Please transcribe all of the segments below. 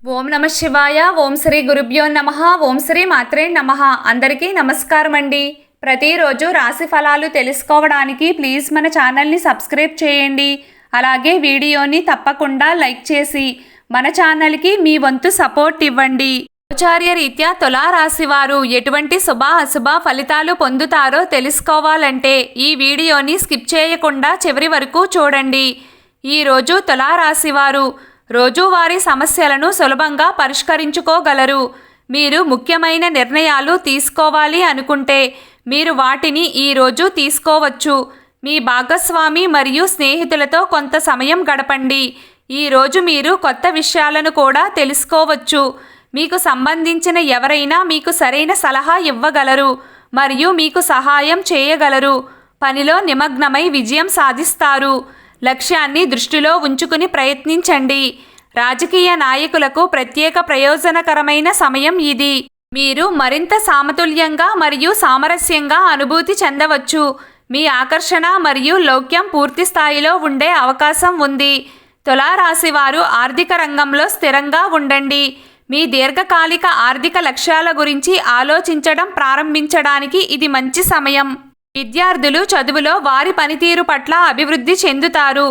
ఓం నమ శివాయ. ఓం శ్రీ గురుభ్యో నమః. ఓం శ్రీ మాత్రే నమః. అందరికీ నమస్కారం అండి. ప్రతిరోజు రాశి ఫలాలు తెలుసుకోవడానికి ప్లీజ్ మన ఛానల్ని సబ్స్క్రైబ్ చేయండి. అలాగే వీడియోని తప్పకుండా లైక్ చేసి మన ఛానల్కి మీ వంతు సపోర్ట్ ఇవ్వండి. ఆచార్య రీత్యా తులారాశి వారు ఎటువంటి శుభ అశుభ ఫలితాలు పొందుతారో తెలుసుకోవాలంటే ఈ వీడియోని స్కిప్ చేయకుండా చివరి వరకు చూడండి. ఈరోజు తులారాశి వారు రోజువారీ సమస్యలను సులభంగా పరిష్కరించుకోగలరు. మీరు ముఖ్యమైన నిర్ణయాలు తీసుకోవాలి అనుకుంటే మీరు వాటిని ఈరోజు తీసుకోవచ్చు. మీ భాగస్వామి మరియు స్నేహితులతో కొంత సమయం గడపండి. ఈరోజు మీరు కొత్త విషయాలను కూడా తెలుసుకోవచ్చు. మీకు సంబంధించిన ఎవరైనా మీకు సరైన సలహా ఇవ్వగలరు మరియు మీకు సహాయం చేయగలరు. పనిలో నిమగ్నమై విజయం సాధిస్తారు. లక్ష్యాన్ని దృష్టిలో ఉంచుకుని ప్రయత్నించండి. రాజకీయ నాయకులకు ప్రత్యేక ప్రయోజనకరమైన సమయం ఇది. మీరు మరింత సమతుల్యంగా మరియు సామరస్యంగా అనుభూతి చెందవచ్చు. మీ ఆకర్షణ మరియు లౌక్యం పూర్తి స్థాయిలో ఉండే అవకాశం ఉంది. తులారాశి వారు ఆర్థిక రంగంలో స్థిరంగా ఉండండి. మీ దీర్ఘకాలిక ఆర్థిక లక్ష్యాల గురించి ఆలోచించడం ప్రారంభించడానికి ఇది మంచి సమయం. విద్యార్థులు చదువులో వారి పనితీరు పట్ల అభివృద్ధి చెందుతారు.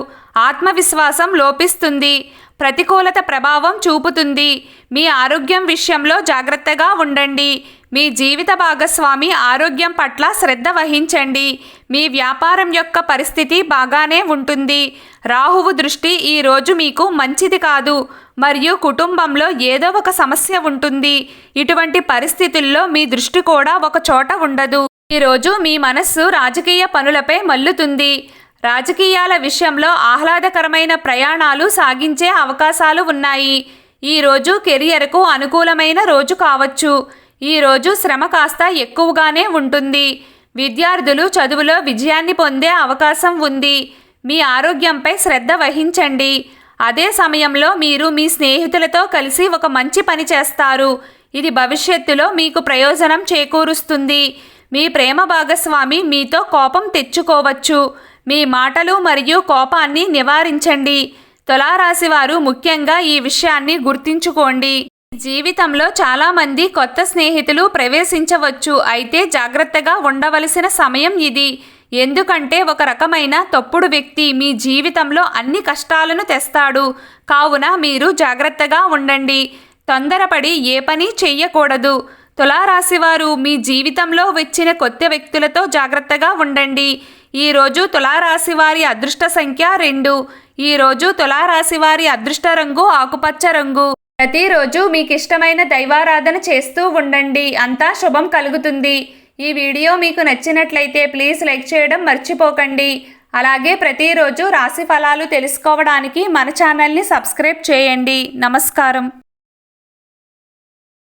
ఆత్మవిశ్వాసం లోపిస్తుంది. ప్రతికూలత ప్రభావం చూపుతుంది. మీ ఆరోగ్యం విషయంలో జాగ్రత్తగా ఉండండి. మీ జీవిత భాగస్వామి ఆరోగ్యం పట్ల శ్రద్ధ వహించండి. మీ వ్యాపారం యొక్క పరిస్థితి బాగానే ఉంటుంది. రాహువు దృష్టి ఈరోజు మీకు మంచిది కాదు మరియు కుటుంబంలో ఏదో ఒక సమస్య ఉంటుంది. ఇటువంటి పరిస్థితుల్లో మీ దృష్టి కూడా ఒక చోట ఉండదు. ఈరోజు మీ మనస్సు రాజకీయ పనులపై మల్లుతుంది. రాజకీయాల విషయంలో ఆహ్లాదకరమైన ప్రయాణాలు సాగించే అవకాశాలు ఉన్నాయి. ఈరోజు కెరియర్కు అనుకూలమైన రోజు కావచ్చు. ఈరోజు శ్రమ కాస్త ఎక్కువగానే ఉంటుంది. విద్యార్థులు చదువులో విజయాన్ని పొందే అవకాశం ఉంది. మీ ఆరోగ్యంపై శ్రద్ధ వహించండి. అదే సమయంలో మీరు మీ స్నేహితులతో కలిసి ఒక మంచి పని చేస్తారు. ఇది భవిష్యత్తులో మీకు ప్రయోజనం చేకూరుస్తుంది. మీ ప్రేమ భాగస్వామి మీతో కోపం తెచ్చుకోవచ్చు. మీ మాటలు మరియు కోపాన్ని నివారించండి. తులారాశి వారు ముఖ్యంగా ఈ విషయాన్ని గుర్తుంచుకోండి. జీవితంలో చాలామంది కొత్త స్నేహితులు ప్రవేశించవచ్చు. అయితే జాగ్రత్తగా ఉండవలసిన సమయం ఇది. ఎందుకంటే ఒక రకమైన తప్పుడు వ్యక్తి మీ జీవితంలో అన్ని కష్టాలను తెస్తాడు. కావున మీరు జాగ్రత్తగా ఉండండి. తొందరపడి ఏ పని చెయ్యకూడదు. తులారాశి వారు మీ జీవితంలో వచ్చిన కొత్త వ్యక్తులతో జాగ్రత్తగా ఉండండి. ఈరోజు తులారాశి వారి అదృష్ట సంఖ్య 2. ఈరోజు తులారాశి వారి అదృష్ట రంగు ఆకుపచ్చ రంగు. ప్రతిరోజు మీకు ఇష్టమైన దైవారాధన చేస్తూ ఉండండి. అంతా శుభం కలుగుతుంది. ఈ వీడియో మీకు నచ్చినట్లయితే ప్లీజ్ లైక్ చేయడం మర్చిపోకండి. అలాగే ప్రతిరోజు రాశి ఫలాలు తెలుసుకోవడానికి మన ఛానల్ని సబ్స్క్రైబ్ చేయండి. నమస్కారం.